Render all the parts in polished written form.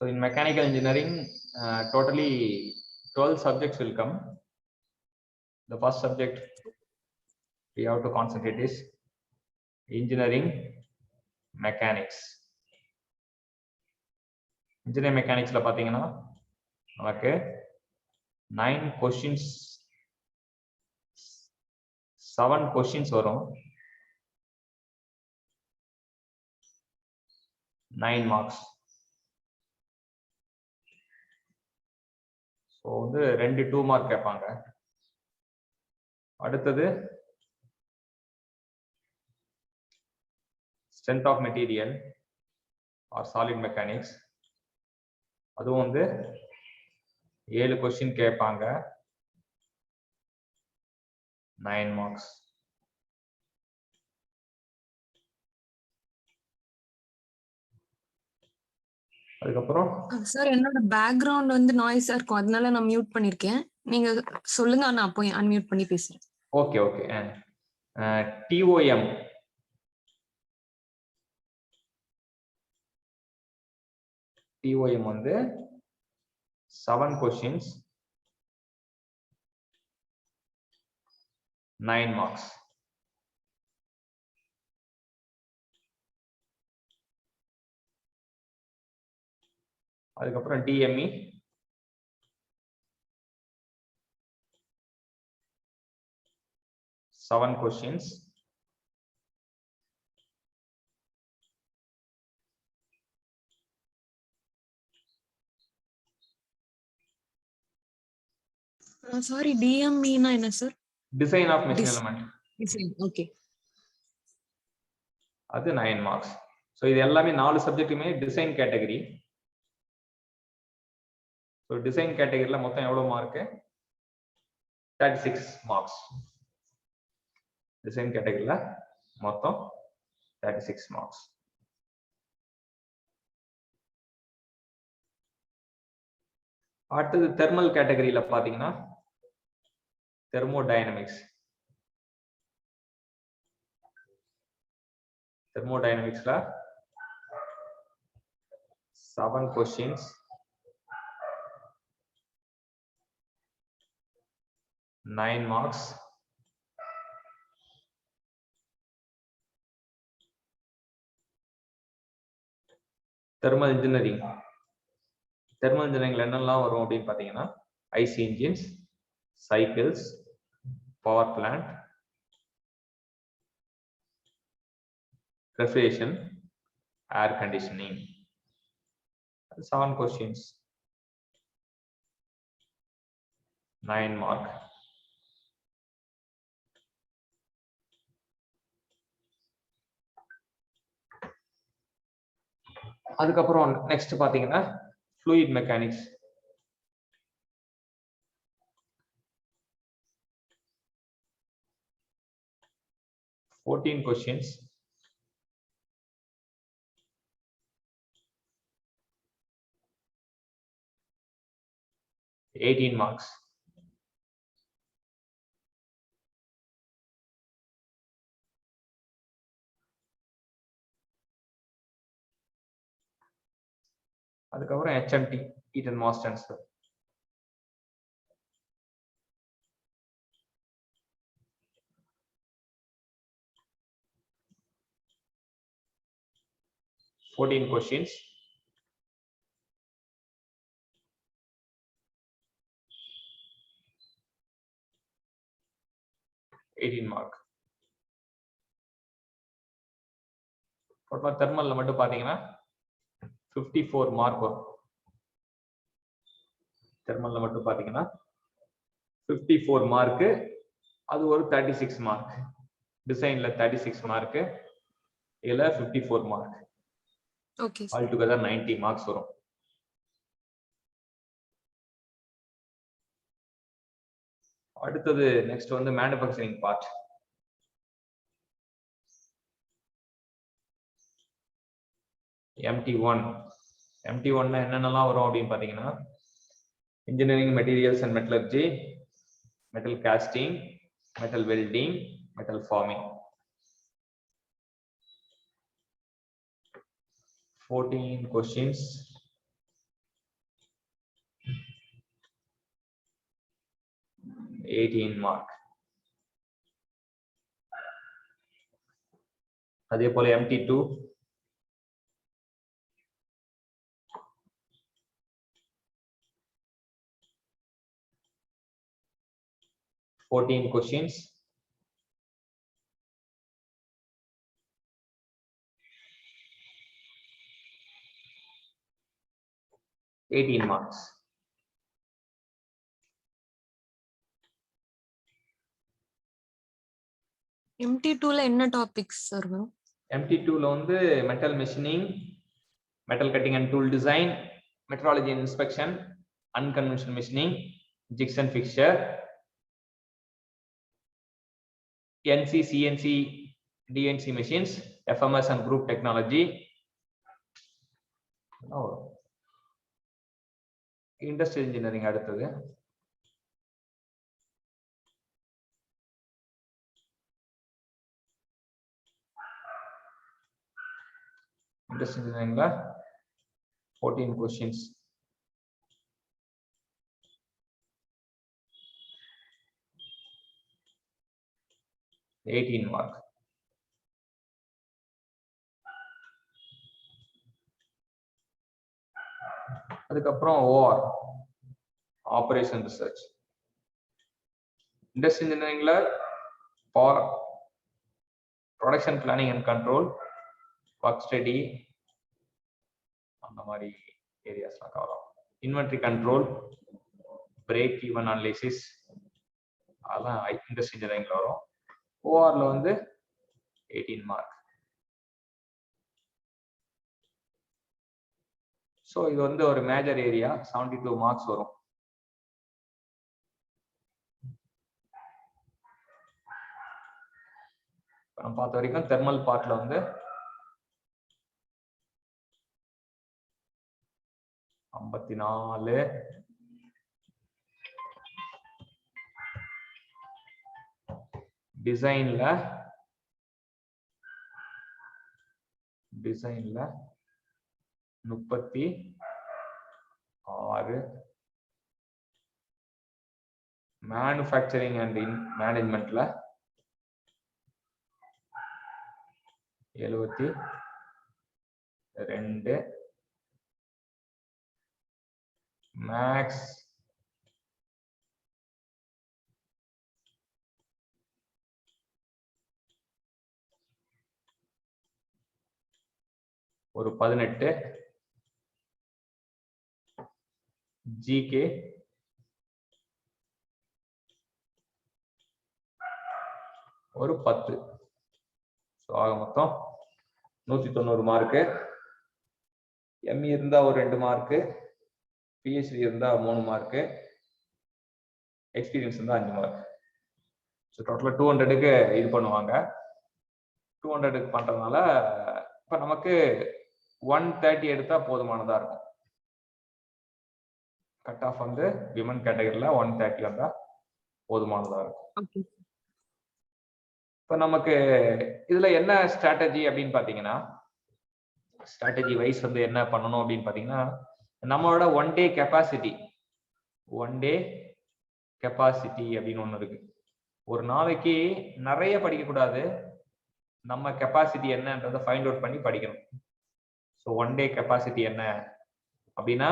So in mechanical engineering, totally 12 subjects will come. The first subject we have to concentrate is engineering mechanics. Engineering mechanics la pathina namakku 9 questions, 7 questions varum, 9 marks. So வந்து 2 mark கேட்பாங்க. அடுத்தது strength of material or solid mechanics, அதுவும் வந்து 7 question கேட்பாங்க, 9 marks. அதுக்கப்புறம் sir என்னோட background வந்து நாய்ஸா இருக்கும், அதனால நான் மியூட் பண்ணிருக்கேன். நீங்க சொல்லுங்க, நான் அப்போ அன்மியூட் பண்ணி பேசுறேன். Okay okay. டிஓஎம் டிஓஎம் வந்து 7 questions, 9 marks. அதுக்கப்புறம் டிஎம்இ 7 questions, சாரி, டிஎம்இனா என்ன சார்? Design of machine element. Design, okay. அது 9 marks. ஸோ இது எல்லாமே 4 சப்ஜெக்ட்டுமே டிசைன் கேட்டகரி. ஸோ டிசைன் கேட்டகரியில் மொத்தம் எவ்வளோ மார்க்கு? 36 மார்க்ஸ். டிசைன் கேட்டகரியில் மொத்தம் 36 மார்க்ஸ். அடுத்தது தெர்மல் கேட்டகரியில் பார்த்தீங்கன்னா தெர்மோடைனமிக்ஸ். தெர்மோடைனமிக்ஸ்ல 7 questions, 9 marks. Thermal engineering, thermal இன்ஜினியரிங்ல என்னெல்லாம் வரும் அப்படின்னு பார்த்தீங்கன்னா IC engines, cycles, power plant, refrigeration, air conditioning. 7 questions, 9 mark. அதுக்கப்புறம் நெக்ஸ்ட் பாத்தீங்கன்னா fluid mechanics. questions, 18 marks. அதுக்கப்புறம் HMT, heat and mass transfer. questions, 18 mark. டோட்டலா தெர்மல்ல மட்டும் பாத்தீங்கன்னா 54 மார்க் வரும். தெர்மல்ல மட்டும் பாத்தீங்கன்னா 54 மார்க். அது ஒரு 36 மார்க். டிசைன்ல 36 மார்க், இதுல 54 mark. Okay. All together 90 marks வரும். அடுத்தது நெக்ஸ்ட் வந்து மேனுஃபேக்சரிங் பார்ட். MT1 என்னென்னலாம் வரும் அப்படின்னு பாத்தீங்கன்னா engineering materials and metallurgy, metal casting, metal welding, metal forming. 14 questions, 18 mark. அதே போல MT2 14 questions. $18 marks. MT2 ல என்ன டாபிக்ஸ் சார் வரும்? MT2 ல வந்து metal machining, metal cutting and tool design, metrology and inspection, unconventional machining, jigs and fixture, NC, CNC, DNC machines, FMS and group technology. Industrial engineering அடுத்தது. Industrial engineering 14 questions. $18 mark. அதுக்கப்புறம் OR, Operation Research. Industrial engineering for production planning and control, work study, அந்த மாதிரி ஏரியாஸ்லாம் cover ஆகும். Inventory control, break even analysis, அதெல்லாம் industrial இன்ஜினியரிங்ல வரும். OR ல வந்து 18 mark. So இது வந்து ஒரு மேஜர் ஏரியா, 72 மார்க்ஸ் வரும். நம்ம பார்த்த வரைக்கும் தெர்மல் பார்ட்ல வந்து 54, டிசைன்ல 36, மேனுஃபேக்சரிங் அண்ட் மேனேஜ்மெண்ட்ல 72, மேக்ஸ் ஒரு 18, ஜிகே ஒரு 10. ஸோ ஆக மொத்தம் 190 மார்க்கு. எம்இ இருந்தா ஒரு 2 மார்க்கு, பிஹெச்டி இருந்தா 3 மார்க்கு, எக்ஸ்பீரியன்ஸ் இருந்தா 5 மார்க். ஸோ டோட்டலா 200க்கு இது பண்ணுவாங்க. 200க்கு பண்றதுனால இப்ப நமக்கு 130 எடுத்தா போதுமானதா இருக்கும். கட் ஆஃப் வந்து விமன் கேட்டகரியில 130 வந்தா போதுமானதா இருக்கும். இப்ப நமக்கு இதுல என்ன ஸ்ட்ராட்டஜி அப்படின்னு பாத்தீங்கன்னா, ஸ்ட்ராட்டஜி வைஸ் வந்து என்ன பண்ணணும் அப்படின்னு பாத்தீங்கன்னா, நம்மளோட ஒன் டே கெப்பாசிட்டி அப்படின்னு ஒண்ணு இருக்கு. ஒரு நாளைக்கு நிறைய படிக்க கூடாது, நம்ம கெப்பாசிட்டி என்னன்றதை ஃபைண்ட் அவுட் பண்ணி படிக்கணும். ஸோ ஒன் டே கெப்பாசிட்டி என்ன அப்படின்னா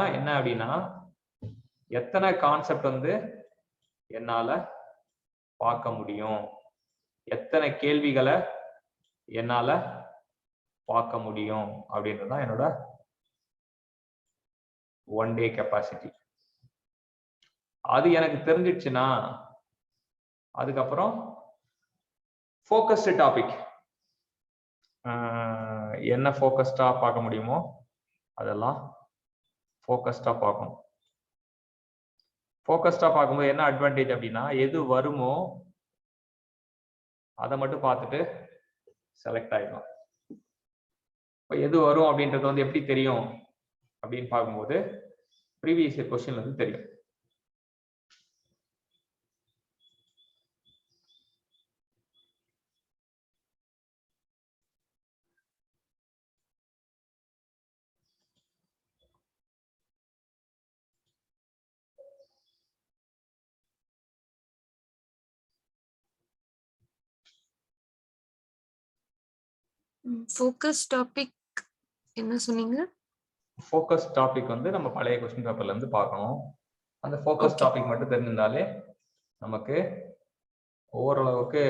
எத்தனை கான்செப்ட் வந்து என்னால பார்க்க முடியும், எத்தனை கேள்விகளை என்னால பார்க்க முடியும் அப்படின்றதுதான் என்னோட ஒன் டே கெப்பாசிட்டி. அது எனக்கு தெரிஞ்சிடுச்சுன்னா அதுக்கப்புறம் ஃபோக்கஸ்டு டாபிக் என்ன ஃபோக்கஸ்டா பார்க்க முடியுமோ அதெல்லாம் ஃபோக்கஸ்டா பார்க்கணும். ஃபோக்கஸ்டா பார்க்கும்போது என்ன அட்வான்டேஜ் அப்படின்னா, எது வருமோ அதை மட்டும் பார்த்துட்டு செலக்ட் ஆயிடலாம். இப்போ எது வரும் அப்படின்றது வந்து எப்படி தெரியும் அப்படின்னு பார்க்கும்போது ப்ரீவியஸ் இயர் கொஸ்டின்ல இருந்து தெரியும். ஃபோக்கஸ் டாபிக் என்ன சொன்னீங்க? ஃபோக்கஸ் டாபிக் வந்து நம்ம பழைய கொஸ்டின் பேப்பர்ல இருந்து பார்க்கணும். அந்த ஃபோக்கஸ் Okay. டாபிக் மட்டும் தெரிஞ்சிருந்தாலே நமக்கு ஓரளவுக்கு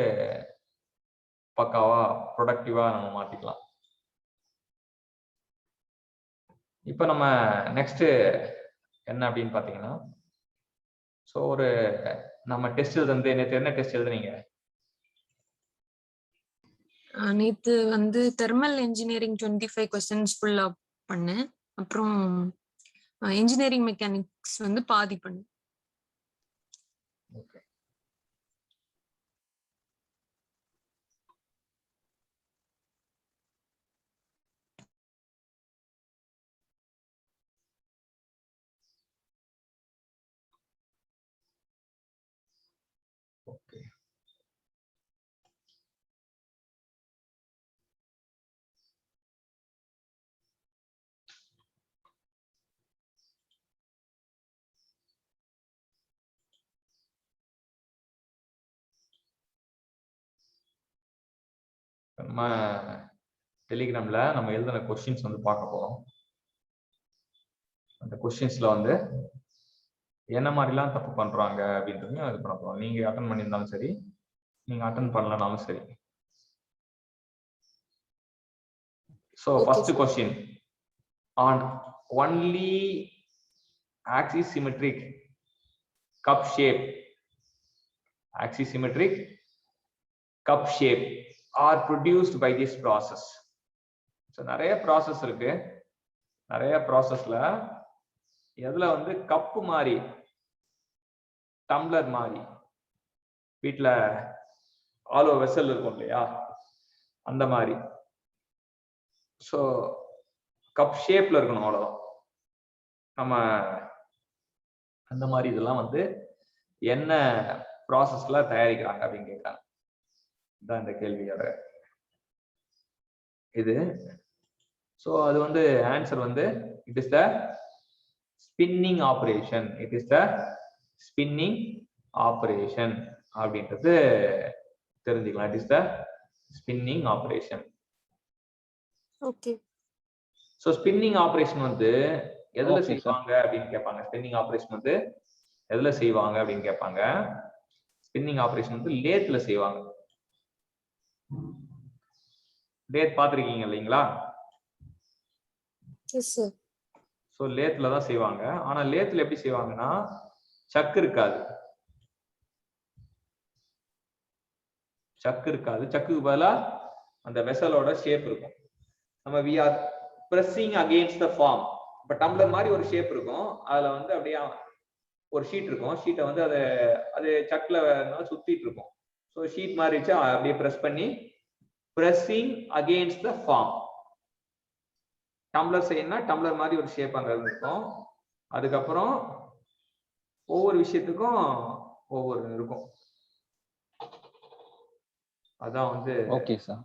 பக்காவா ப்ரொடக்டிவா நம்ம மாத்திக்கலாம். இப்போ நம்ம நெக்ஸ்ட் என்ன அப்படின்னு பாத்தீங்கன்னா, ஸோ ஒரு நம்ம டெஸ்ட் எழுதுறது நேற்று என்ன டெஸ்ட் எழுதுனீங்க? நேத்து வந்து தெர்மல் இன்ஜினியரிங் 25 கொஸ்டின்ஸ் ஃபுல்லா பண்ணேன். அப்புறம் இன்ஜினியரிங் மெக்கானிக்ஸ் வந்து பாதி பண்ணேன். ஓகே. ஓகே. நம்ம டெலிகிராம்ல நம்ம எழுதின கொஸ்டின்ஸ் வந்து பார்க்க போறோம். அந்த கொஸ்டின்ஸ்ல வந்து என்ன மாதிரிலாம் தப்பு பண்றாங்க அப்படின்றதையும் இது பண்ண போறோம். நீங்க அட்டன் பண்ணியிருந்தாலும் சரி, நீங்க அட்டன் பண்ணலனாலும் சரி. So first question, on only axisymmetric cup shape are produced by this process. So நிறைய ப்ராசஸ் இருக்கு. நிறைய ப்ராசஸ்ல எதுல வந்து கப்பு மாதிரி, டம்ளர் மாதிரி, வீட்டுல ஆலோ வெசல் இருக்கும் இல்லையா, அந்த மாதிரி. ஸோ கப் ஷேப்ல இருக்கணும், அவ்வளவுதான். நம்ம அந்த மாதிரி இதெல்லாம் வந்து என்ன ப்ராசஸ்ல தயாரிக்கிறாங்க அப்படின்னு கேட்கிறாங்க. இதான் இந்த கேள்வியோட இது. ஸோ அது வந்து ஆன்சர் வந்து it is the spinning operation. அப்படின்றது தெரிஞ்சுக்கலாம். It is the spinning operation. Okay. So spinning operation வந்து எதுல செய்வாங்க அப்படின்னு கேட்பாங்க. ஸ்பின்னிங் ஆபரேஷன் வந்து எதுல செய்வாங்க அப்படின்னு கேட்பாங்க. ஸ்பின்னிங் ஆபரேஷன் வந்து லேத்ல செய்வாங்க. லேத் பாத்திருக்கீங்க இல்லைங்களா? ஸோ லேத்ல தான் செய்வாங்க. ஆனா லேத்ல எப்படி செய்வாங்கன்னா, சக்கு இருக்காது. சக்குக்கு பதிலா அந்த வெசலோட ஷேப் இருக்கும். நம்ம we are pressing against the form. இப்ப டம்ளர் மாதிரி ஒரு ஷேப் இருக்கும். அதுல வந்து அப்படியே ஒரு ஷீட் இருக்கும். ஷீட்டை வந்து அது சக்குல சுத்திட்டு இருக்கும். ஸோ ஷீட் மாதிரி வச்சு அப்படியே பிரஸ் பண்ணி pressing against the form. Tumbler செய்யணும்னா டம்ளர் மாதிரி ஒரு ஷேப் அங்க இருக்கும். அதுக்கப்புறம் ஒவ்வொரு விஷயத்துக்கும் ஒவ்வொரு இருக்கும். அதான் வந்து ஓகே சார்.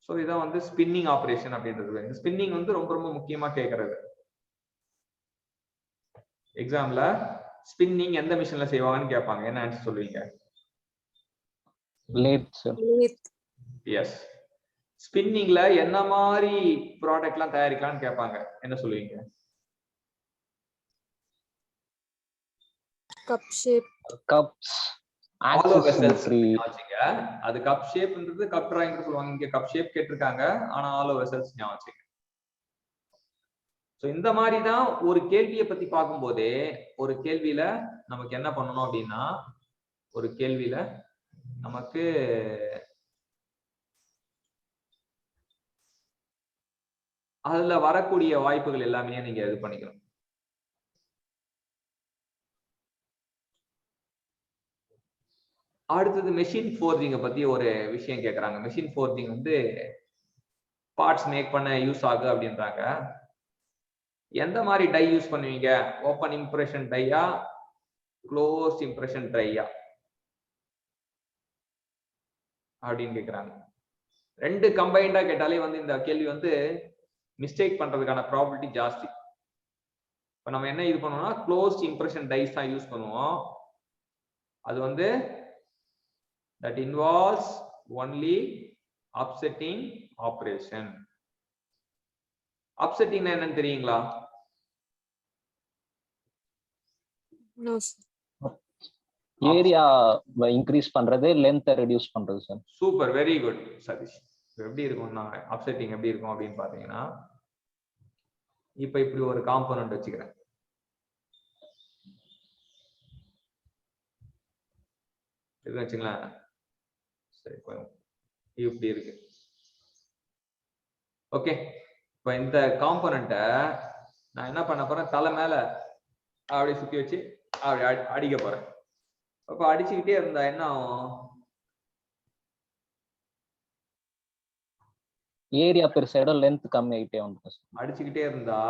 ஸோ இதான் வந்து ஸ்பின்னிங் ஆபரேஷன் அப்படின்றது. இந்த ஸ்பின்னிங் வந்து ரொம்ப ரொம்ப முக்கியமா கேட்கறது. எக்ஸாம்ல ஸ்பின்னிங் எந்த மிஷின்ல செய்வாங்கன்னு கேட்பாங்க. என்ன ஆன்சர் சொல்லுவீங்க? Lathe sir. எஸ். ஸ்பின்னிங்ல என்ன மாதிரி ப்ராடக்ட்லாம் தயாரிக்கலாம்னு கேட்பாங்க. என்ன சொல்லுவீங்க? கப் ஷேப், கப்ஸ், ஆலோ வெசல்ஸ் வச்சுங்க. அது கப் ஷேப்ன்றது கப் டிராயிங் சொல்லுவாங்க. இங்க கப் ஷேப் கேட்டிருக்காங்க, ஆனா ஆலோ வெசல்ஸ் ஞாபகம் வச்சுங்க. சோ இந்த மாதிரி தான் ஒரு கேள்வியை பத்தி பார்க்கும்போதே ஒரு கேள்வியில நமக்கு என்ன பண்ணணும் அப்படின்னா, ஒரு கேள்வியில நமக்கு அதுல வரக்கூடிய வாய்ப்புகள் எல்லாமே நீங்க இது பண்ணிக்கணும். அடுத்தது மெஷின் ஃபோர்ஜிங்கை பத்தி ஒரு விஷயம் கேட்கறாங்க. மெஷின் ஃபோர்ஜிங் வந்து பார்ட்ஸ் மேக் பண்ண யூஸ் ஆகுது அப்படின்றாங்க. எந்த மாதிரி டை யூஸ் பண்ணுவீங்க? Open impression dia, close impression dia அப்படின்னு கேட்கறாங்க. ரெண்டு கம்பைண்டா கேட்டாலே வந்து இந்த கேள்வி வந்து மிஸ்டேக் பண்றதுக்கான ப்ராபபிலிட்டி ஜாஸ்தி. இப்ப நம்ம என்ன இது பண்ணுவோம்னா, க்ளோஸ் இம்ப்ரெஷன் டைஸ் தான் யூஸ் பண்ணுவோம். அது வந்து that involves only offsetting operation. Offsetting என்னன்னு தெரியுங்களா? No, sir. ஏரியா இன்க்ரீஸ் பண்றது, லென்த் ரெடியூஸ் பண்றது sir. Super, very good Sathish. எப்படி இருக்கும்னா ஆஃப்செட்டிங் எப்படி இருக்கும் அப்படின்னு பாத்தீங்கன்னா, இப்ப இப்படி ஒரு காம்போனன்ட் வச்சுக்கிறேன். வச்சுங்களேன், சரி இப்படி இருக்கு. ஓகே, இப்ப இந்த காம்போனண்ட்டை நான் என்ன பண்ண போறேன், தலை மேல அப்படி சுத்தி வச்சு அப்படி அடிக்க போறேன். அப்ப அடிச்சுக்கிட்டே இருந்தா என்ன ஆகும்? ஏரியா பெருசாயிட, லென்த் கம்மி ஆயிட்டே வந்து அடிச்சுக்கிட்டே இருந்தா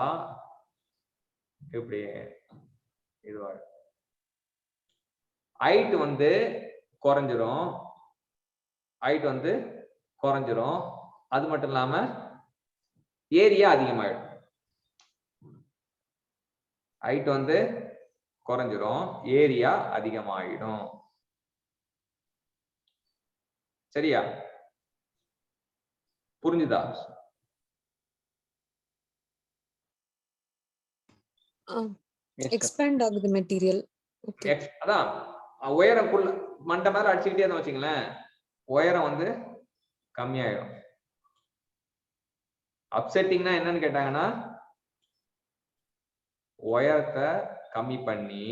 எப்படி இதுவா ஹைட் வந்து குறைஞ்சிரும், ஹைட் வந்து குறைஞ்சிரும். அது மட்டும் இல்லாம ஏரியா அதிகமாயிடும். ஹைட் வந்து குறைஞ்சிரும், ஏரியா அதிகமாயிடும். சரியா? புரிஞ்சுதா? எக்ஸ்பேண்ட் ஆகுது மெட்டீரியல். ஓகே, அதான் உயரம் மண்டை மேல அடிச்சுக்கிட்டே இருந்தா வச்சுங்களேன், உயரம் வந்து கம்மியாயிடும். அப்செட்டிங்னா என்னன்னு கேட்டாங்கன்னா, உயரத்தை கம்மி பண்ணி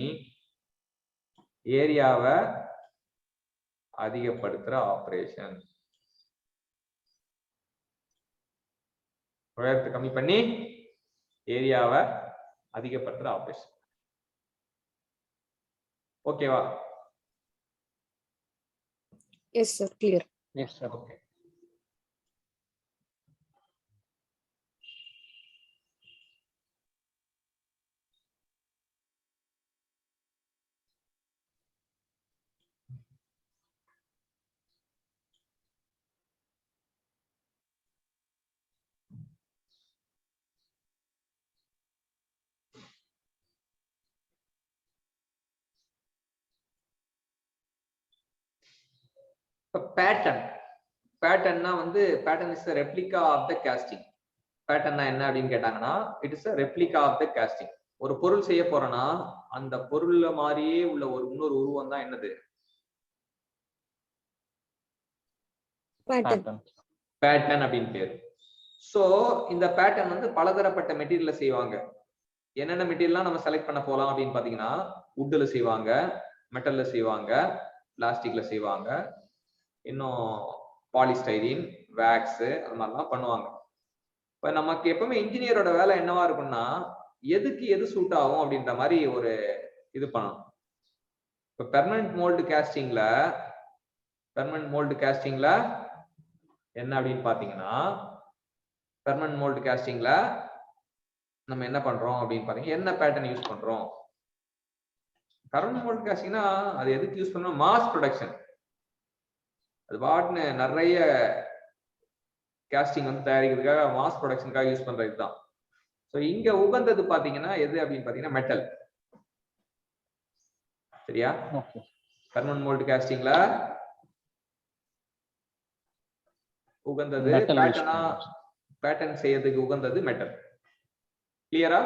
ஏரியாவை அதிகப்படுத்துற ஆபரேஷன். உயரத்தை கம்மி பண்ணி ஏரியாவை அதிகப்படுத்துற ஆபரேஷன். ஓகேவா? Yes sir, clear. Yes sir. Okay, பேட்டர்ன்னா வந்து pattern is a replica of the casting. பேட்டர்ன்னா என்ன அப்படின்னு கேட்டாங்கன்னா, it is a replica of the casting. ஒரு பொருள் செய்ய போறோம்னா அந்த பொருள்ல மாதிரியே உள்ள ஒரு இன்னொரு உருவம் தான் என்னது? பேட்டர்ன் அப்படின்னு பேரு. சோ இந்த பேட்டர்ன் வந்து பலதரப்பட்ட மெட்டீரியல்ல செய்வாங்க. என்னென்ன மெட்டீரியல்லாம் நம்ம செலக்ட் பண்ண போலாம் அப்படின்னு பாத்தீங்கன்னா, வுட்ல செய்வாங்க, மெட்டல்ல செய்வாங்க, பிளாஸ்டிக்ல செய்வாங்க, இன்னும் பாலிஸ்டைரீன், வேக்ஸ், அது மாதிரிலாம் பண்ணுவாங்க. இப்ப நமக்கு எப்பவுமே இன்ஜினியரோட வேலை என்னவா இருக்கும்னா, எதுக்கு எது சூட் ஆகும் அப்படின்ற மாதிரி ஒரு இது பண்ணணும். இப்ப பெர்மனன்ட் மோல்டு கேஸ்டிங்ல என்ன அப்படின்னு பாத்தீங்கன்னா, பெர்மனன்ட் மோல்டு கேஸ்டிங்ல நம்ம என்ன பண்றோம் அப்படின்னு பாத்தீங்கன்னா, என்ன பேட்டர்ன் யூஸ் பண்றோம்? பெர்மனன்ட் மோல்டு கேஸ்டிங்னா அது எதுக்கு யூஸ் பண்ணோம்? Mass production. அது பாட்டுன்னு நிறைய கேஸ்டிங் வந்து தயாரிக்கிறதுக்காக, மாஸ் ப்ரொடக்ஷனுக்காக யூஸ் பண்றது தான். ஸோ இங்க உகந்தது பாத்தீங்கன்னா எது அப்படின்னு பாத்தீங்கன்னா மெட்டல். சரியா? பெர்மனன்ட் மோல்டு கேஸ்டிங்ல உகந்தது பேட்டர்ன் செய்யறதுக்கு உகந்தது மெட்டல். கிளியரா?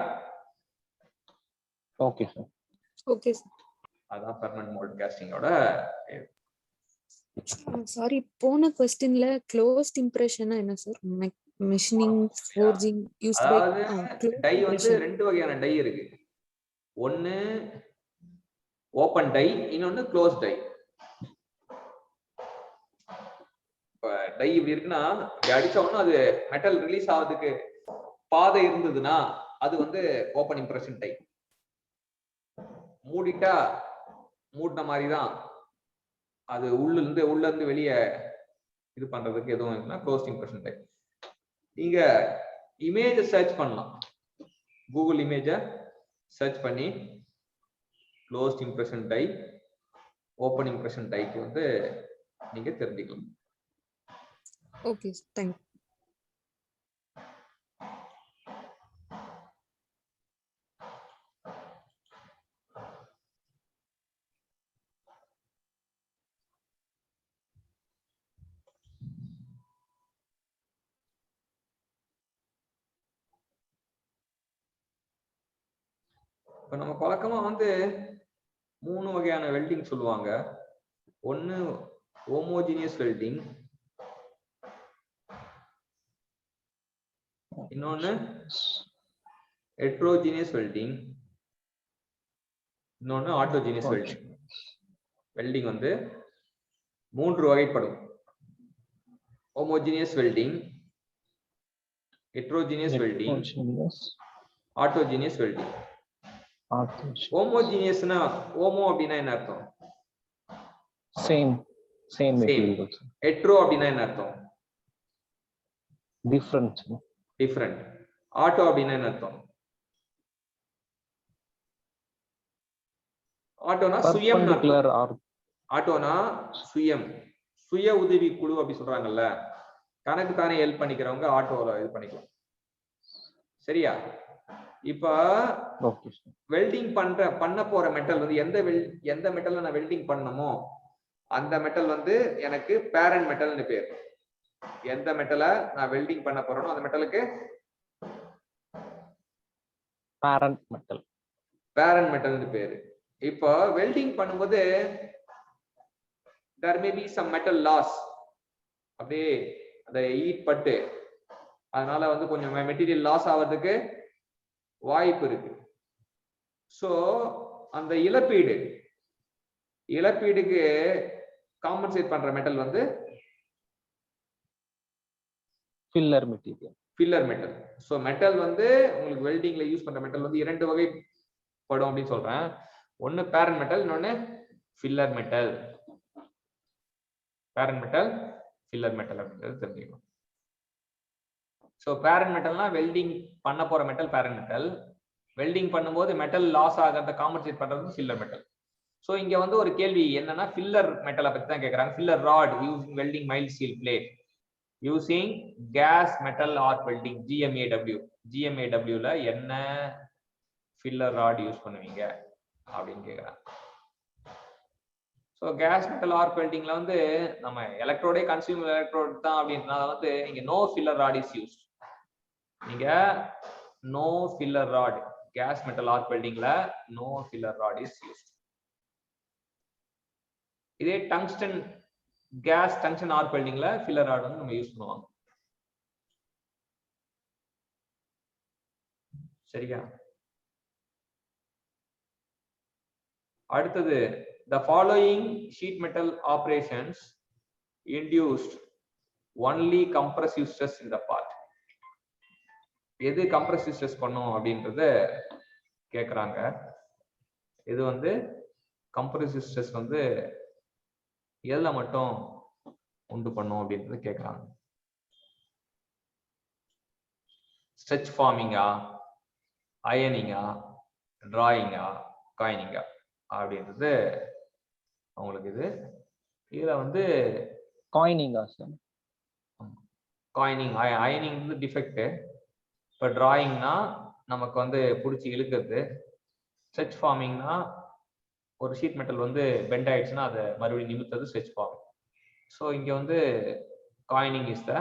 Okay sir. Okay sir. அதான் பெர்மனன்ட் மோல்டு கேஸ்டிங்கோட. சாரி, போன क्वेश्चनல க்ளோஸ்ட் இம்ப்ரஷன்னா என்ன சார்? Machining, forging used by die வந்து ரெண்டு வகையான டை இருக்கு. ஒன்னு ஓபன் டை, இன்னொன்னு க்ளோஸ் டை. இப்ப டை இப்படி இருக்குன்னா, அடிச்ச உடனே அது மெட்டல் ரிலீஸ் ஆகிறதுக்கு பாதை இருந்ததுன்னா அது வந்து ஓபன் இம்ப்ரெஷன் டை. மூடிட்டா மூடின மாதிரி தான், அது உள்ள இருந்து வெளியே இது பண்றதுக்கு எதுவும் இருக்குன்னா க்ளோஸ்ட் இம்ப்ரெஷன் டை. நீங்க இமேஜ் சர்ச் பண்ணலாம், கூகுள் இமேஜ சர்ச் பண்ணி closed impression die, open impression டைக்கு வந்து நீங்க தெரிஞ்சுக்கலாம். Okay, thank you. இப்ப நம்ம வழக்கமா வந்து 3 வகையான வெல்டிங் சொல்லுவாங்க. ஒன்னு ஹோமோஜீனியஸ் வெல்டிங், இன்னொன்னு ஹெட்ரோஜீனியஸ் வெல்டிங், இன்னொன்னு ஆட்டோஜீனியஸ் வெல்டிங். வெல்டிங் வந்து 3 வகைப்படும். Homogeneous welding, heterogeneous welding, autogenous welding. ஹோமோஜீனியஸ்னா ஹோமோ அப்படின்னா என்ன அர்த்தம்? Same material. ஹெட்ரோ அப்படின்னா என்ன அர்த்தம்? டிஃபரண்ட். ஆட்டோ அப்படின்னா என்ன அர்த்தம்? ஆட்டோனா சுயம். ஆட்டோனா சுயம், சுய உதவி குழு அப்படி சொல்றாங்கல்ல, தனக்கு தானே ஹெல்ப் பண்ணிக்கிறவங்க ஆட்டோல இது பண்ணிக்கலாம். சரியா? இப்ப வெல்டிங் பண்ண போற மெட்டல் வந்து எந்த மெட்டல்ல நான் வெல்டிங் பண்ணணுமோ அந்த மெட்டல் வந்து எனக்கு பேரண்ட் மெட்டல்னு பேர். எந்த மெட்டலை நான் வெல்டிங் பண்ண போறேனோ அந்த மெட்டலுக்கு பேரண்ட் மெட்டல்னு பேரு. இப்போ வெல்டிங் பண்ணும்போது there may be some metal loss, அப்படியே அந்த ஹீட் பட்டு அதனால வந்து கொஞ்சம் மெட்டீரியல் லாஸ் ஆகிறதுக்கு வாய்ப்பு இருக்கு. சோ அந்த இழப்பீடுக்கு காம்பன்சேட் பண்ற மெட்டல் வந்து ஃபில்லர் மெட்டல். சோ மெட்டல் வந்து உங்களுக்கு வெல்டிங்ல யூஸ் பண்ற மெட்டல் வந்து 2 வகைப்படும் அப்படின்னு சொல்றேன். ஒன்னு பேரண்ட் மெட்டல், இன்னொன்னு ஃபில்லர் மெட்டல். ஃபில்லர் மெட்டல் அப்படின்றது தெரிஞ்சுக்கணும். சோ பேரண்ட் மெட்டல்னா வெல்டிங் பண்ண போற மெட்டல் பேரண்ட் மெட்டல். வெல்டிங் பண்ணும்போது மெட்டல் லாஸ் ஆகிறத காம்பன்சேட் பண்றது ஃபில்லர் மெட்டல். சோ இங்க வந்து ஒரு கேள்வி என்னன்னா ஃபில்லர் மெட்டலை பத்தி தான் கேக்குறாங்க. Filler rod using welding mild steel plate using gas metal arc welding GMAW ல என்ன ஃபில்லர் ராட் யூஸ் பண்ணுவீங்க அப்படின்னு கேக்குறாங்க. ஸோ கேஸ் மெட்டல் ஆர்க் வெல்டிங்ல வந்து நம்ம எலக்ட்ரோடே கன்சியூமர் எலக்ட்ரோட் தான் அப்படின்றனால வந்து இங்க no filler rod is use. நீங்க no filler rod gas metal arc வெல்டிங்ல no filler rod is use. இதே டங்ஸ்டன் ஆர்க் வெல்டிங்ல ஃபில்லர் ராட் வந்து நம்ம யூஸ் பண்ணுவாங்க. சரியா? அடுத்தது the following sheet metal operations induced only compressive stress in the part. எது compressive stress பண்ணும் அப்படின்றத கேக்குறாங்க. இது வந்து compressive stress வந்து எதுல மட்டும் உண்டு பண்ணும் அப்படின்றது கேக்குறாங்க. ஸ்ட்ரெச் ஃபார்மிங்கா, அயனிங்கா, டிராயிங்கா, காயினிங்கா அப்படின்றது அவங்களுக்கு இதுல வந்து காயினிங்கா சார். அயனிங் வந்து டிஃபெக்ட். இப்போ டிராயிங்னா நமக்கு வந்து பிடிச்சி இழுக்கிறது. ஸ்ட்ரெச் ஃபார்மிங்னா ஒரு ஷீட் மெட்டல் வந்து பெண்ட் ஆயிடுச்சுன்னா அதை மறுபடியும் நிமித்தது ஸ்ட்ரெச் ஃபார்மிங். ஸோ இங்க வந்து coining is the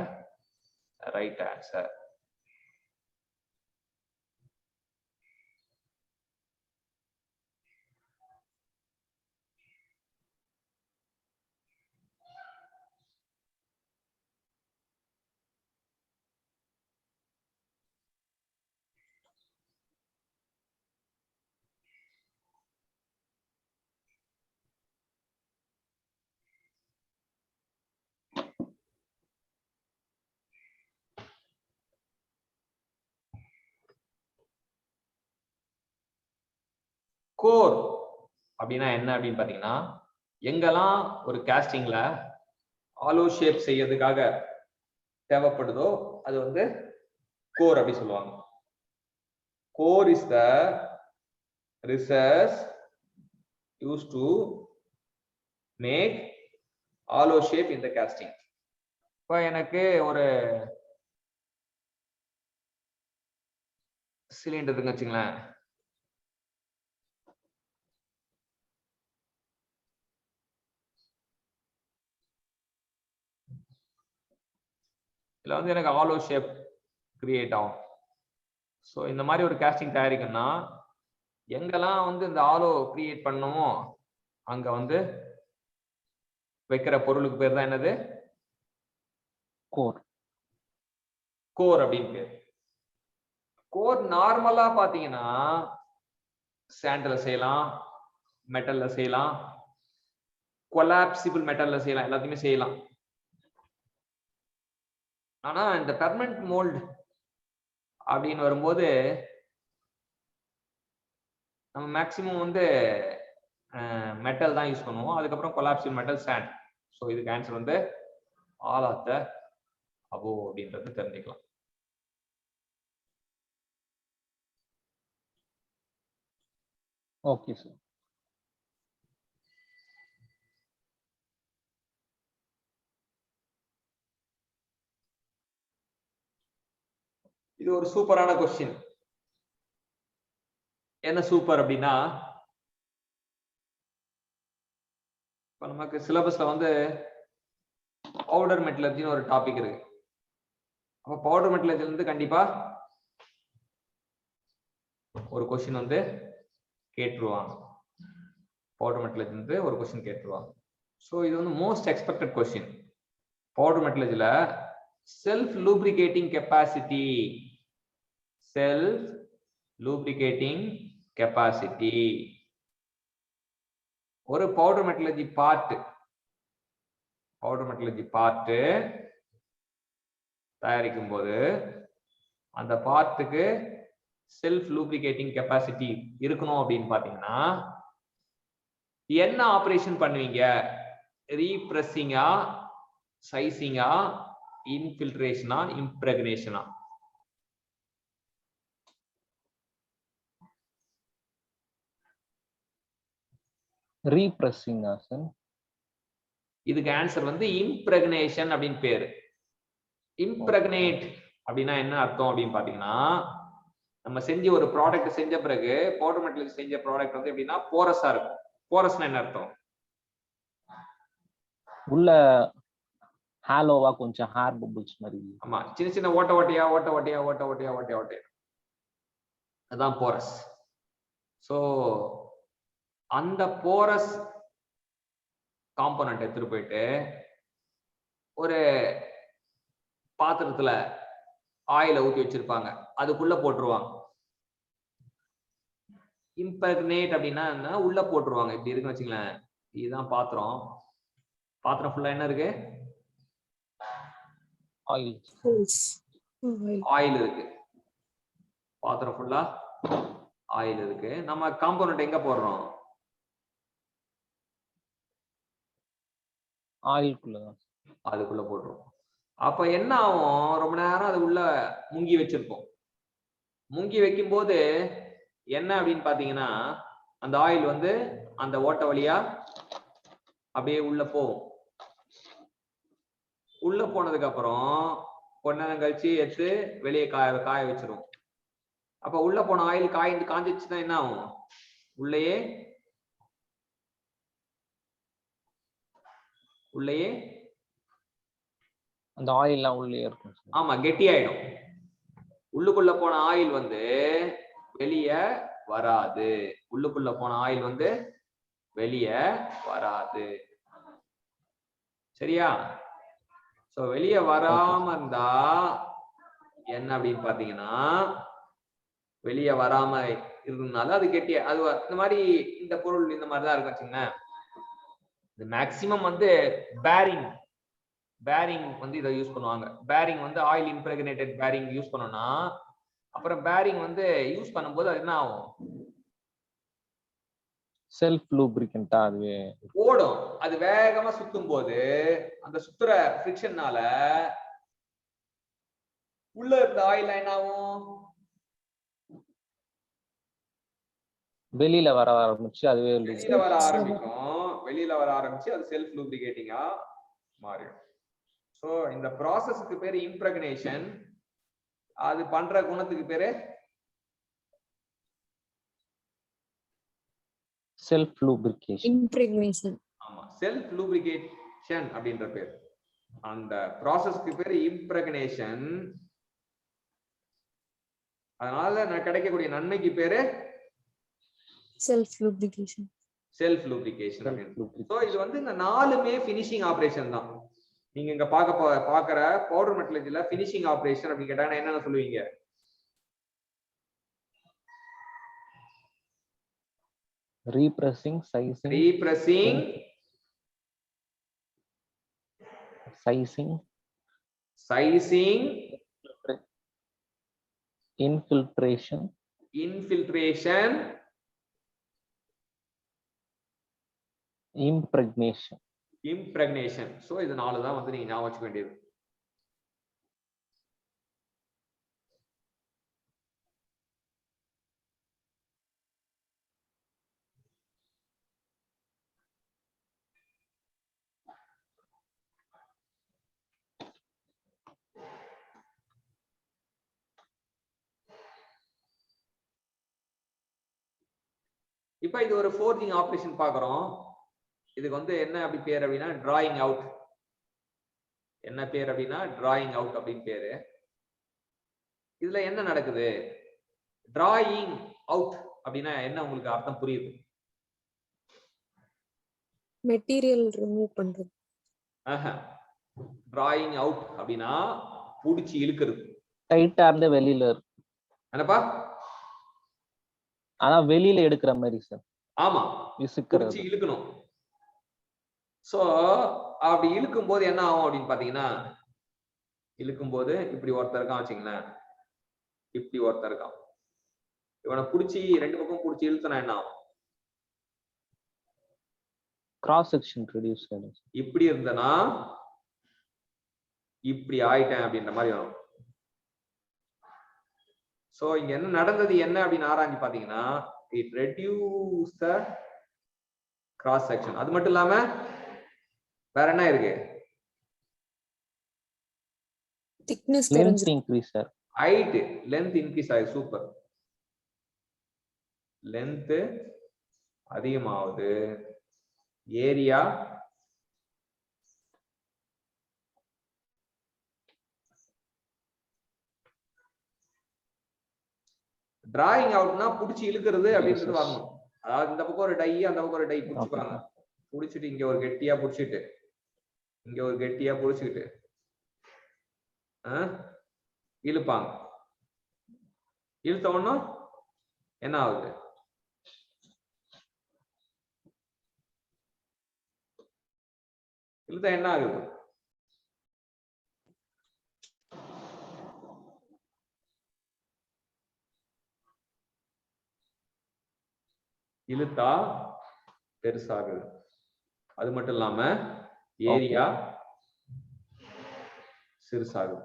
right answer. Core அப்படின்னா என்ன அப்படின்னு பாத்தீங்கன்னா, எங்கெல்லாம் ஒரு காஸ்டிங்ல ஆலோ ஷேப் செய்யறதுக்காக தேவைப்படுதோ அது வந்து கோர் அப்படி சொல்லுவாங்க. Core is the research use to make hollow shape in the casting. இப்போ எனக்கு ஒரு சிலிண்டர் வச்சுங்களேன். இதுல வந்து எனக்கு ஆலோ ஷேப் கிரியேட் ஆகும். ஸோ இந்த மாதிரி ஒரு காஸ்டிங் தயாரிக்கணும்னா எங்கெல்லாம் வந்து இந்த ஆலோ கிரியேட் பண்ணுமோ அங்க வந்து வைக்கிற பொருளுக்கு பேர் தான் என்னது? கோர். கோர் அப்படின்னு பேர். கோர் நார்மலா பாத்தீங்கன்னா சாண்ட்ல செய்யலாம், மெட்டல்ல செய்யலாம், கொலாப்சிபிள் மெட்டல்ல செய்யலாம், எல்லாத்தையுமே செய்யலாம். ஆனா இந்த பெர்மனன்ட் மோல்டு அப்படின்னு வரும்போது நம்ம மேக்சிமம் வந்து மெட்டல் தான் யூஸ் பண்ணுவோம். அதுக்கப்புறம் கொலாப்சிபிள் மெட்டல், சாண்ட். ஸோ இதுக்கு ஆன்சர் வந்து ஆல் ஆஃப் த அபோவ் அப்படின்றது தெரிஞ்சுக்கலாம். Okay sir. இது ஒரு சூப்பரான கொஸ்டின். என்ன சூப்பர் அப்படின்னா, இப்ப நமக்கு சிலபஸ்ல வந்து பவுடர் மெட்டலர்ஜின்னு ஒரு டாபிக் இருக்கு. அப்ப பவுடர் மெட்டலர்ஜில இருந்து கண்டிப்பா ஒரு கொஸ்டின் வந்து கேட்டுருவாங்க. பவுடர் மெட்டலர்ஜில இருந்து ஒரு கொஸ்டின் கேட்டுருவாங்க. ஸோ இது வந்து மோஸ்ட் எக்ஸ்பெக்டட் கொஸ்டின். பவுடர் மெட்டலர்ஜில self lubricating capacity, self lubricating capacity, ஒரு powder metallurgy part, powder metallurgy part தயாரிக்கும் போது அந்த பார்ட்டுக்கு செல்ஃப் லூப்ரிகேட்டிங் கெப்பாசிட்டி இருக்கணும் அப்படின்னு பாத்தீங்கன்னா என்ன ஆபரேஷன் பண்ணுவீங்க? ரீப்ரெஸ்ஸிங்கா, சைசிங்கா, இன்ஃபில்ட்ரேஷனா, இம்ப்ரெக்னேஷனா? ரீப்ரெஸ்ஸிங்கா சார்? இதுக்கு ஆன்சர் வந்து இம்ப்ரெக்னேஷன் அப்படின்னு பேரு. இம்ப்ரெக்னேட் அப்படின்னா என்ன அர்த்தம் அப்படின்னு பாத்தீங்கன்னா, நம்ம செஞ்ச ஒரு ப்ராடக்ட் செஞ்ச பிறகு பவுடர் மெட்டல் செஞ்ச ப்ராடக்ட் வந்து எப்படின்னா போரஸா இருக்கும். போரஸ்னா என்ன அர்த்தம்? உள்ள ஹாலோவா கொஞ்சம் ஹேர் பபிள்ஸ் மாதிரி. ஆமா, சின்ன சின்ன ஓட்ட ஓட்டையா ஓட்ட ஓட்டையா ஓட்ட ஓட்டையா ஓட்ட ஓட்டையா, அதான் போரஸ். சோ அந்த போரஸ் காம்போனன்ட் எடுத்துட்டு போயிட்டு ஒரு பாத்திரத்துல ஆயில ஊத்தி வச்சிருப்பாங்க, அதுக்குள்ள போட்டுருவாங்க. இம்பர்னேட் அப்படின்னா என்ன? உள்ள போட்டுருவாங்க. இப்படி இருக்குன்னு வச்சுங்களேன், இதுதான் பாத்திரம். பாத்திரம் ஃபுல்லா என்ன இருக்கு? ஆயில். ஆயில் இருக்கு. பாத்திரம் ஃபுல்லா ஆயில் இருக்கு. நம்ம காம்போனன்ட் எங்க போடுறோம்? ஆயிலுக்குள்ளதான். அதுக்குள்ள போட்டுருவோம். அப்ப என்ன ஆகும்? ரொம்ப நேரம் அது உள்ள முங்கி வச்சிருப்போம். முங்கி வைக்கும் போது என்ன அப்படின்னு பாத்தீங்கன்னா, அந்த ஆயில் வந்து அந்த ஓட்ட வழியா அப்படியே உள்ள போகும். உள்ள போனதுக்கு அப்புறம் கொஞ்ச நேரம் கழிச்சு எடுத்து வெளியே காய வச்சிரும். அப்ப உள்ள போன ஆயில் காஞ்சிச்சுன்னா என்ன ஆகும்? உள்ளேயே அந்த ஆயில்லாம் உள்ளே இருக்கும். ஆமா, கெட்டி ஆயிடும். உள்ளுக்குள்ள போன ஆயில் வந்து வெளிய வராது. உள்ளுக்குள்ள போன ஆயில் வந்து வெளிய வராது. சரியா? சோ வெளிய வராம இருந்தா என்ன அப்படின்னு பாத்தீங்கன்னா, வெளிய வராம இருந்தாலும் அது கெட்டியா, அது இந்த மாதிரி இந்த பொருள் இந்த மாதிரிதான் இருக்கும் வச்சுங்களேன். இது மேக்சிமம் வந்து பேரிங் வந்து இதை யூஸ் பண்ணுவாங்க. பேரிங் வந்து ஆயில் இம்ப்ரெக்னேட்டட் பேரிங் யூஸ் பண்ணோம்னா, அப்புறம் பேரிங் வந்து யூஸ் பண்ணும்போது அது என்ன ஆகும்? செல்ஃப் லூப்ரிகன்ட்டா அதுவே ஓடும். அது வேகமா சுத்தும் போது அந்த சுத்துற ஃபிரிக்ஷன்னால உள்ள இருந்த ஆயில் என்ன ஆகும்? வெளியில வர ஆரம்பிச்சு அதுவே வெளியில வர ஆரம்பிக்கும். வெளியில வர ஆரம்பிச்சு அது செல்ஃப் லூப்ரிகேட்டிங்கா மாறிடும். சோ இந்த ப்ராசஸ்க்கு பேரு இம்ப்ரெக்னேஷன். அது பண்ற குணத்துக்கு பேரு செல்ஃப் லூப்ரிகேஷன். இம்ப்ரெக்னேஷன். ஆமா, செல்ஃப் லூப்ரிகேஷன் அப்படின்ற பேர். அந்த ப்ராசஸ்க்கு பேரு இம்ப்ரெக்னேஷன். அதனால கிடைக்கக்கூடிய நன்மைக்கு பேரு செல்ஃப் லூப்ரிகேஷன். செல்ஃப் லூப்ரிகேஷன் அப்படின்னு. சோ இது வந்து இந்த நாலுமே ஃபினிஷிங் ஆபரேஷன் தான். நீங்க இங்க பாக்குற பவுடர் மெட்டலர்ஜில ஃபினிஷிங் ஆபரேஷன் அப்படி கேட்டாங்கன்னா என்னன்னு சொல்லுவீங்க? repressing, sizing, repressing, sizing, sizing, infiltration, infiltration, impregnation. impregnation. So இது நாலு தான் வந்து நீங்க ஞாபகம் வச்சுக்க வேண்டியது. இப்போ இது ஒரு ஃபோர்ஜிங் ஆபரேஷன் பாக்குறோம். இதுக்கு வந்து என்ன அப்படி பேர் அப்படின்னா டிராயிங் அவுட். என்ன பேர் அப்படின்னா டிராயிங் அவுட் அப்படின்னு பேரு. இதுல என்ன நடக்குது? டிராயிங் அவுட் அப்படின்னா என்ன உங்களுக்கு அர்த்தம் புரியுது? மெட்டீரியல் ரிமூவ் பண்றது. டிராயிங் அவுட் அப்படின்னா புடிச்சு இழுக்கிறது. டைட்டா இருந்து வெளியில. என்னப்பா? ஆனா வெளியில எடுக்கிற மாதிரி சார். ஆமா, புடிச்சு இழுக்கணும். சோ அப்படி இழுக்கும் போது என்ன ஆகும் அப்படின்னு பாத்தீங்கன்னா, இழுக்கும் போது இப்படி ஒருத்தர் இருக்கான் வச்சுங்களேன், இப்படி ஒருத்தர் இருக்கான். இவனை புடிச்சு ரெண்டு பக்கம் புடிச்சு இழுத்தனா என்ன ஆகும்? கிராஸ் செக்ஷன் ரெடியூஸ் ஆகும். இப்படி இருந்தனா இப்படி ஆயிட்டேன் அப்படின்ற மாதிரி வரும். சோ இங்க என்ன நடந்தது என்ன அப்படின்னு ஆராய்ச்சி பாத்தீங்கன்னா, it reduce the cross section. அது மட்டும் இல்லாம வேற என்ன இருக்கு? thickness length increase sir. height, length increase ஆகுது. சூப்பர். length அதிகமாகுது. ஏரியா டிராயிங் அவுட்னா புடிச்சு இழுக்கிறது அப்படின்றது வரணும். அதாவது இந்த பக்கம் ஒரு டை, அந்த பக்கம் ஒரு டை புடிச்சுப்பாங்க. புடிச்சிட்டு இங்க ஒரு கெட்டியா புடிச்சிட்டு இங்க ஒரு கெட்டியா புடிச்சுக்கிட்டு இழுப்பாங்க. இழுத்த உடனே என்ன ஆகுது? இழுத்தா என்ன ஆகுது? இழுத்தா பெருசாகுது. அது மட்டும் இல்லாம ஏரியா சிறுசாகுது.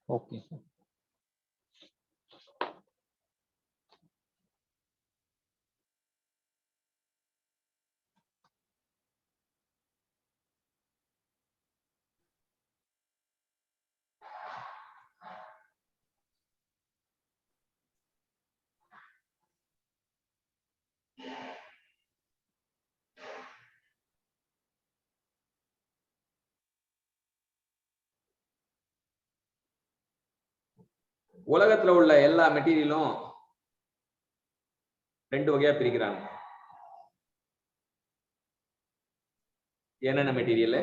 Okay sir. உலகத்துல உள்ள எல்லா மெட்டீரியலும் ரெண்டு வகையா பிரிக்கிறாங்க. என்னென்ன மெட்டீரியல்?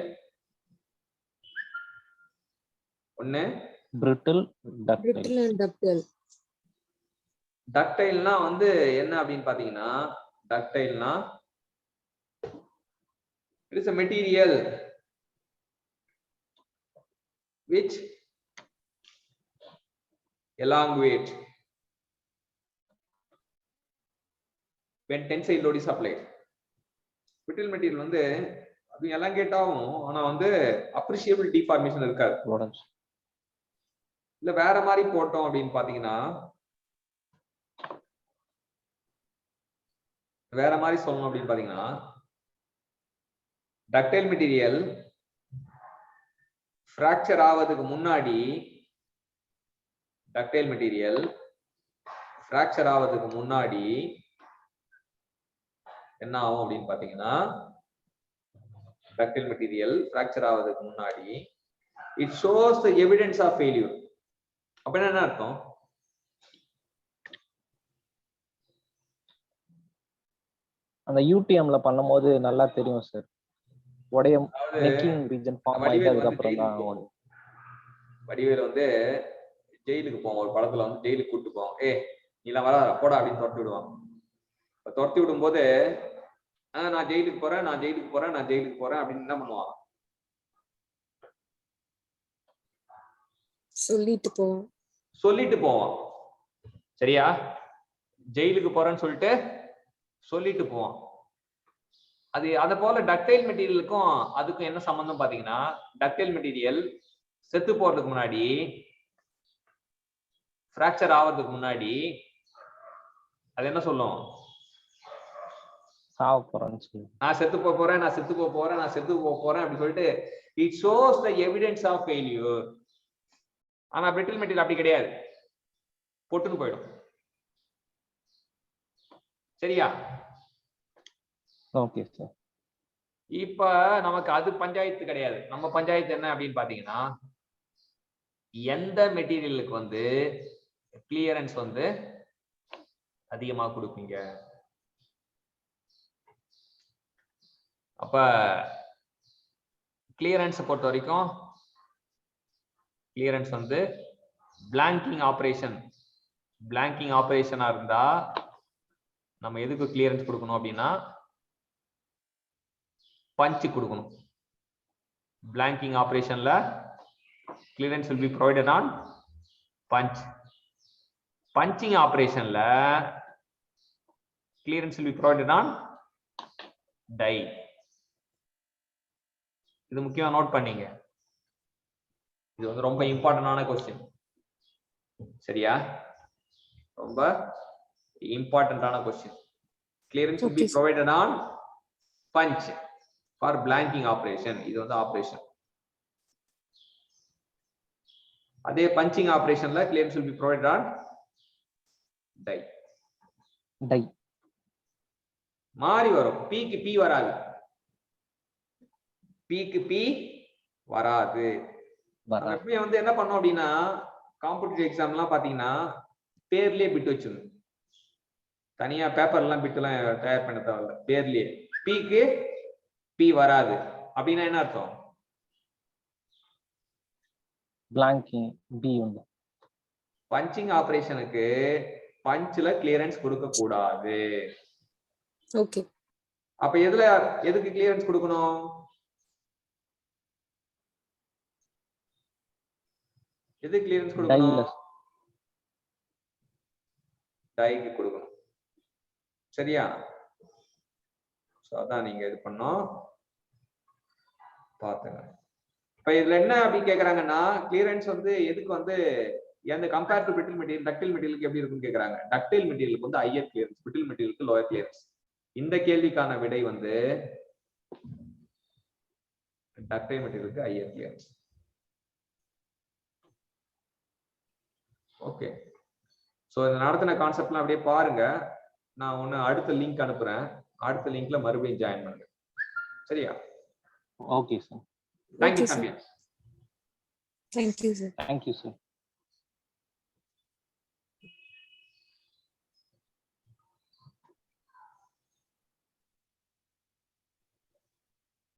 ஒண்ணு brittle, ductile. டக்டைல்னா வந்து என்ன அப்படின்னு பாத்தீங்கன்னா, டக்டைல்னா it is a material which elongate when tensile load is applied. brittle material வந்து அது elongate ஆகும், ஆனா வந்து appreciable deformation இருக்காது. இல்ல வேற மாதிரி போட்டோம் அப்படின்னு பாத்தீங்கன்னா, வேற மாதிரி சொல்லணும் அப்படின்னு பாத்தீங்கன்னா, டக்டைல் மெட்டீரியல் ஃபிராக்சர் ஆவதுக்கு முன்னாடி டக்டைல் மெட்டீரியல் ஃபிராக்சர் ஆவதுக்கு முன்னாடி என்ன ஆகும் அப்படின்னு பாத்தீங்கன்னா, டக்டைல் மெட்டீரியல் ஃப்ராக்சர் ஆவதுக்கு முன்னாடி it shows the evidence of failure. அப்ப என்ன அர்த்தம்? அந்த யூடிஎம்ல பண்ணும்போது நல்லா தெரியும் சார். உடையம் நெக்கிங் ரீஜன் ஃபார்ம் ஆயிட்டு அதுக்கு அப்புறம் தான் வடிவேல் வந்து ஜெயிலுக்கு போவோம். ஒரு படத்துல வந்து ஜெயிலுக்கு கூட்டு போவோம். நீலாம் வர போடா அப்படின்னு துரத்தி விடுவான். துரத்தி விடும்போது நான் ஜெயிலுக்கு போறேன், நான் ஜெயிலுக்கு போறேன், நான் ஜெயிலுக்கு போறேன் அப்படின்னு என்ன பண்ணுவான்? சொல்லிட்டு போவான். சரியா? ஜெயிலுக்கு போறேன்னு சொல்லிட்டு சொல்லிட்டு போவான். அது போல டக்டைல் மெட்டீரியலுக்கும் அதுக்கும் என்ன சம்பந்தம் பாத்தீங்கன்னா, டக்டைல் மெட்டீரியல் செத்து போறதுக்கு முன்னாடி, ஃப்ராக்சர் ஆவறதுக்கு முன்னாடி அது என்ன சொல்லும்? நான் செத்து போறேன், நான் செத்து போறேன், நான் செத்து போறேன் அப்படி சொல்லிட்டு it shows the evidence of failure. ஆனா பிரிட்டில் மெட்டீரியல் அப்படி கிடையாது, பொட்டுன்னு போயிடும். சரியா? Okay sir. இப்ப நமக்கு அது பஞ்சாயத்து கிடையாது. நம்ம பஞ்சாயத்து என்ன அப்படின்னு பாத்தீங்கன்னா, எந்த மெட்டீரியலுக்கு வந்து கிளியரன்ஸ் வந்து அதிகமா கொடுப்பீங்க. அப்ப கிளியரன்ஸ் பொறுத்த வரைக்கும் கிளியரன்ஸ் வந்து பிளாங்கிங் ஆபரேஷனா இருந்தா நம்ம எதுக்கு கிளியரன்ஸ் கொடுக்கணும் அப்படின்னா, பஞ்ச் கொடுக்கணும். பிளாங்கிங் ஆபரேஷன்ல clearance will be provided on punch. Punching operation la clearance will be provided on die. இது முக்கியமா நோட் பண்ணீங்க. இது வந்து ரொம்ப இம்பார்ட்டன்டான क्वेश्चन. சரியா? ரொம்ப இம்பார்ட்டன்டான question. Clearance will be provided on punch for blanking operation. இது வந்து ஆபரேஷன். அதே பஞ்சிங் ஆபரேஷன்ல clearance will be provided on die. மாறி வரும். p க்கு p வராது. p க்கு p வராது. எப்பவும் வந்து என்ன பண்ணோம் அப்படின்னா, காம்படிட்டிவ் எக்ஸாம்லாம் பாத்தீங்கன்னா பேர்லயே பிட் வச்சிருந்தோம். தனியா பேப்பர் எல்லாம் பிட் எல்லாம் தயார் பண்ண தேவையில்ல, பேர்லயே p க்கு p வராது அப்படின்னா என்ன அர்த்தம்? பிளாங்கிங் பி உண்டு. பஞ்சிங் ஆபரேஷனுக்கு பஞ்ச்ல கிளியரன்ஸ் கொடுக்க கூடாது. ஓகே. அப்ப எதுக்கு கிளியரன்ஸ் கொடுக்கணும்? எது கிளியரன்ஸ் கொடுக்கணும்? டைக்கு கொடுக்கணும். சரியா? சோ அதான் நீங்க இது பண்ணோம் பாத்துங்க. இப்ப இதுல என்ன அப்படி கேக்குறாங்கன்னா, கிளியரன்ஸ் வந்து எதுக்கு வந்து எந்த compare to brittle material, ductile மெட்டீரியலுக்கு எப்படி இருக்குன்னு கேக்குறாங்க. டக்டைல் மெட்டீரியலுக்கு வந்து ஹையர் கிளியரன்ஸ், பிரிட்டில் மெட்டீரியலுக்கு லோயர் கிளியரன்ஸ். இந்த கேள்விக்கான விடை வந்து டக்டைல் மெட்டீரியலுக்கு ஹையர் கிளியரன்ஸ். ஓகே. சோ இந்த நடத்தின கான்செப்ட்லாம் அப்படியே பாருங்க. நான் ஒன்னு அடுத்த லிங்க் அனுப்புறேன். அடுத்த லிங்க்ல மறுபடியும் ஜாயின் பண்ணுங்க. சரியா? Okay sir. Thank you, champion. Thank you, sir. Thank you, sir.